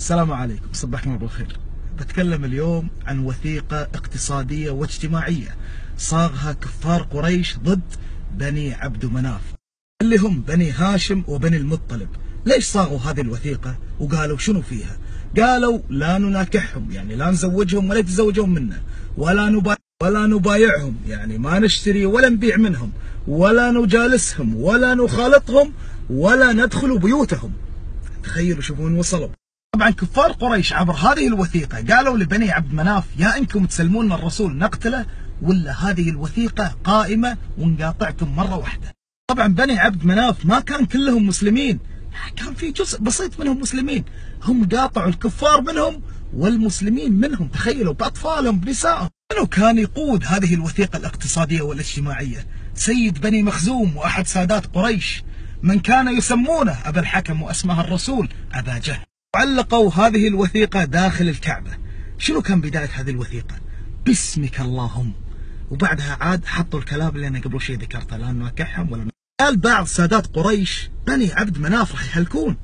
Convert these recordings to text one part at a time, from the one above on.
السلام عليكم، صبحكم الله بالخير. بتكلم اليوم عن وثيقة اقتصادية واجتماعية صاغها كفار قريش ضد بني عبد مناف اللي هم بني هاشم وبني المطلب. ليش صاغوا هذه الوثيقة وقالوا شنو فيها؟ قالوا لا نناكحهم، يعني لا نزوجهم ولا يتزوجون منا، ولا نبايعهم، يعني ما نشتري ولا نبيع منهم، ولا نجالسهم ولا نخالطهم، ولا ندخل بيوتهم. تخيلوا شوفوا وين وصلوا. طبعا كفار قريش عبر هذه الوثيقة قالوا لبني عبد مناف يا انكم تسلمون الرسول نقتله، ولا هذه الوثيقة قائمة ونقاطعكم مرة واحدة. طبعا بني عبد مناف ما كان كلهم مسلمين، كان في جزء بسيط منهم مسلمين، هم قاطعوا الكفار منهم والمسلمين منهم، تخيلوا بأطفالهم بنسائهم. منو كان يقود هذه الوثيقة الاقتصادية والاجتماعية؟ سيد بني مخزوم وأحد سادات قريش، من كان يسمونه أبا الحكم وأسماه الرسول أبا جهل. علقوا هذه الوثيقة داخل الكعبة. شنو كان بداية هذه الوثيقة؟ باسمك اللهم، وبعدها عاد حطوا الكلام اللي أنا قبل شيء ذكرته، لا نناكحهم ولا. قال بعض سادات قريش بني عبد مناف راح يهلكون،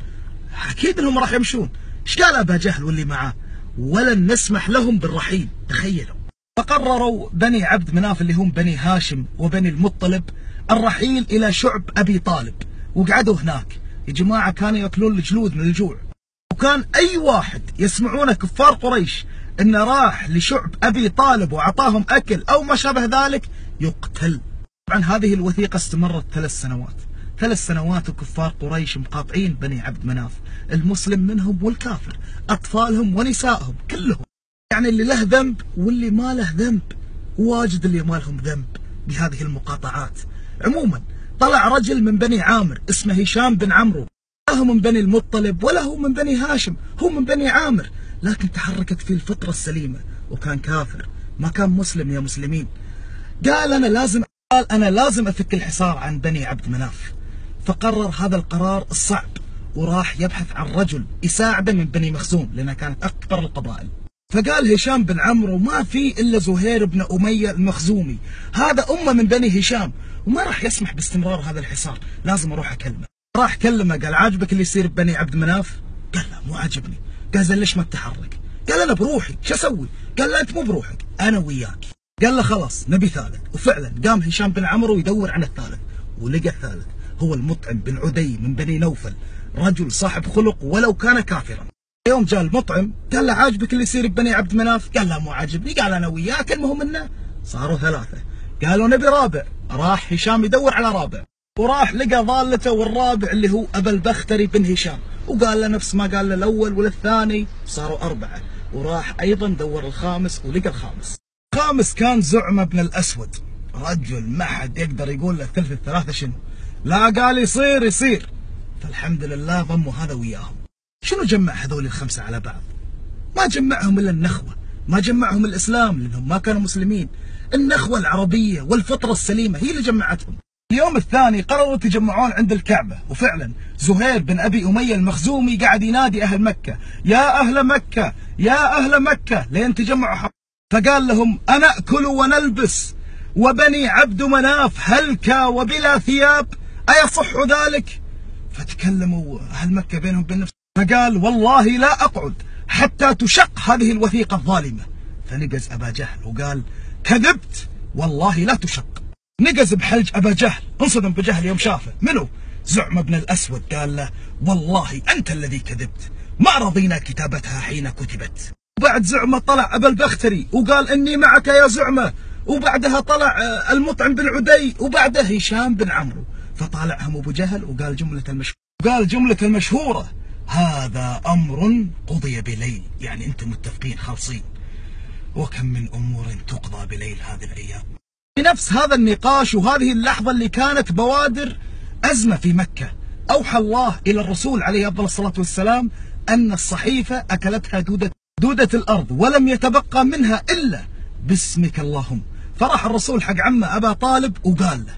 أكيد إنهم راح يمشون. إيش قال أبا جهل واللي معاه؟ ولن نسمح لهم بالرحيل. تخيلوا. فقرروا بني عبد مناف اللي هم بني هاشم وبني المطلب الرحيل إلى شعب أبي طالب، وقعدوا هناك. يا جماعة كانوا يأكلون الجلود من الجوع، وكان أي واحد يسمعونه كفار قريش إنه راح لشعب أبي طالب وأعطاهم أكل أو ما شابه ذلك يقتل. طبعا هذه الوثيقة استمرت 3 سنوات. 3 سنوات وكفار قريش مقاطعين بني عبد مناف، المسلم منهم والكافر، أطفالهم ونسائهم كلهم، يعني اللي له ذنب واللي ما له ذنب، واجد اللي ما لهم ذنب بهذه المقاطعات. عموما طلع رجل من بني عامر اسمه هشام بن عمرو، لا هو من بني المطلب ولا هو من بني هاشم، هو من بني عامر، لكن تحركت فيه الفطرة السليمة وكان كافر، ما كان مسلم يا مسلمين. قال أنا لازم أفك الحصار عن بني عبد مناف. فقرر هذا القرار الصعب وراح يبحث عن رجل يساعده من بني مخزوم لأنها كانت أكبر القبائل. فقال هشام بن عمرو ما في إلا زهير بن أمية المخزومي، هذا أمه من بني هشام وما راح يسمح باستمرار هذا الحصار، لازم أروح أكلمه. راح كلمه، قال عاجبك اللي يصير ببني عبد مناف؟ قال لا مو عاجبني. قال زين ليش ما تتحرك؟ قال أنا بروحي، شو أسوي؟ قال لا أنت مو بروحك، أنا وياك. قال له خلاص نبي ثالث. وفعلا قام هشام بن عمرو يدور عن الثالث، ولقى الثالث هو المطعم بن عدي من بني نوفل، رجل صاحب خلق ولو كان كافرا. يوم جاء المطعم قال له عاجبك اللي يصير ببني عبد مناف؟ قال لا مو عاجبني. قال أنا وياك، المهم إنه صاروا 3. قالوا نبي رابع. راح هشام يدور على رابع، وراح لقى ضالته والرابع اللي هو أبا البختري بن هشام، وقال له نفس ما قال له الأول والثاني، صاروا 4. وراح أيضا دور الخامس ولقى الخامس. الخامس كان زعمة بن الأسود، رجل ما حد يقدر يقول له ثلث الثلاثة شنو، لا قال يصير. فالحمد لله ضموا هذا وياهم. شنو جمع هذول ال5 على بعض؟ ما جمعهم إلا النخوة، ما جمعهم الإسلام لأنهم ما كانوا مسلمين، النخوة العربية والفطرة السليمة هي اللي جمعتهم. اليوم الثاني قرروا يتجمعون عند الكعبة، وفعلا زهير بن أبي أمية المخزومي قاعد ينادي أهل مكة يا أهل مكة يا أهل مكة لين تجمعوا. فقال لهم أنا أكل ونلبس وبني عبد مناف هلكا وبلا ثياب، أيصح ذلك؟ فتكلموا أهل مكة بينهم بين نفسهم، فقال والله لا أقعد حتى تشق هذه الوثيقة الظالمة. فنقز أبا جهل وقال كذبت والله لا تشق. نقز بحلج أبا جهل، انصدم بجهل يوم شافه. منو؟ زعمة بن الأسود. قال له والله أنت الذي كذبت، ما رضينا كتابتها حين كتبت. وبعد زعمة طلع أبا البختري وقال إني معك يا زعمة، وبعدها طلع المطعم بن عدي، وبعده هشام بن عمرو. فطالعهم أبو جهل وقال جملة المشهورة هذا أمر قضي بليل، يعني أنتم متفقين خالصين، وكم من أمور تقضى بليل هذه الأيام. بنفس هذا النقاش وهذه اللحظة اللي كانت بوادر أزمة في مكة، أوحى الله إلى الرسول عليه أفضل الصلاة والسلام أن الصحيفة أكلتها دودة الأرض ولم يتبقى منها إلا باسمك اللهم. فراح الرسول حق عمه أبا طالب وقال له.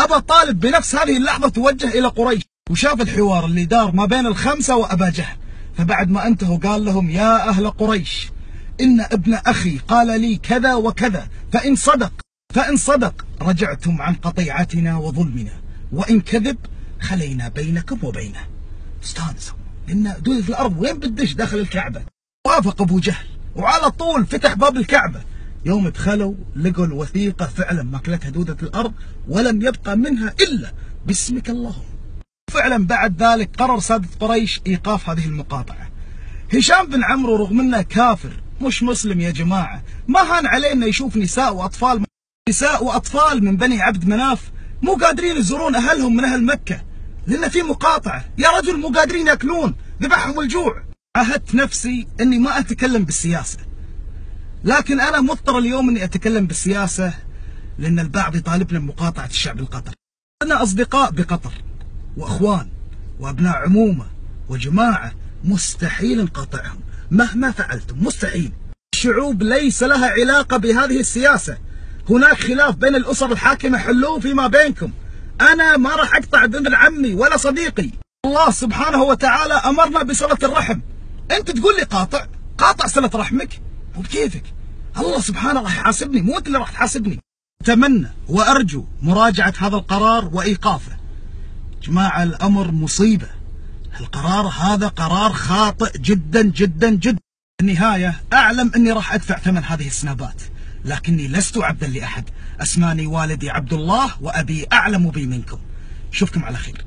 أبا طالب بنفس هذه اللحظة توجه إلى قريش وشاف الحوار اللي دار ما بين ال5 وأبا جهل. فبعد ما انتهوا قال لهم يا أهل قريش إن ابن أخي قال لي كذا وكذا، فإن صدق رجعتم عن قطيعتنا وظلمنا، وإن كذب خلينا بينكم وبينه. استانسوا لأن دودة الأرض وين بتدش؟ داخل الكعبة. وافق أبو جهل وعلى طول فتح باب الكعبة. يوم دخلوا لقوا الوثيقة فعلا ماكلتها دودة الأرض ولم يبقى منها إلا باسمك اللهم. فعلا بعد ذلك قرر سادة قريش إيقاف هذه المقاطعة. هشام بن عمرو رغم أنه كافر مش مسلم يا جماعة، ما هان عليه أنه يشوف نساء وأطفال من بني عبد مناف مو قادرين يزورون أهلهم من أهل مكة لأن في مقاطعة. يا رجل مو قادرين يأكلون، ذبحهم الجوع. عهدت نفسي أني ما أتكلم بالسياسة، لكن أنا مضطر اليوم أني أتكلم بالسياسة لأن البعض يطالبنا بمقاطعة الشعب القطري. أنا أصدقاء بقطر وأخوان وأبناء عمومة وجماعة، مستحيل نقاطعهم مهما فعلتم، مستحيل. الشعوب ليس لها علاقة بهذه السياسة، هناك خلاف بين الأسر الحاكمة، حلوه فيما بينكم. أنا ما راح أقطع بابن عمي ولا صديقي. الله سبحانه وتعالى أمرنا بصلة الرحم. أنت تقول لي قاطع صلة رحمك وبكيفك. الله سبحانه راح يحاسبني، مو أنت اللي راح تحاسبني. أتمنى وأرجو مراجعة هذا القرار وإيقافه. جماعة الأمر مصيبة، القرار هذا قرار خاطئ جدا جدا جدا. في النهاية أعلم أني راح أدفع ثمن هذه السنابات، لكني لست عبدا لأحد. أسماني والدي عبد الله وأبي أعلم بي منكم. شوفكم على خير.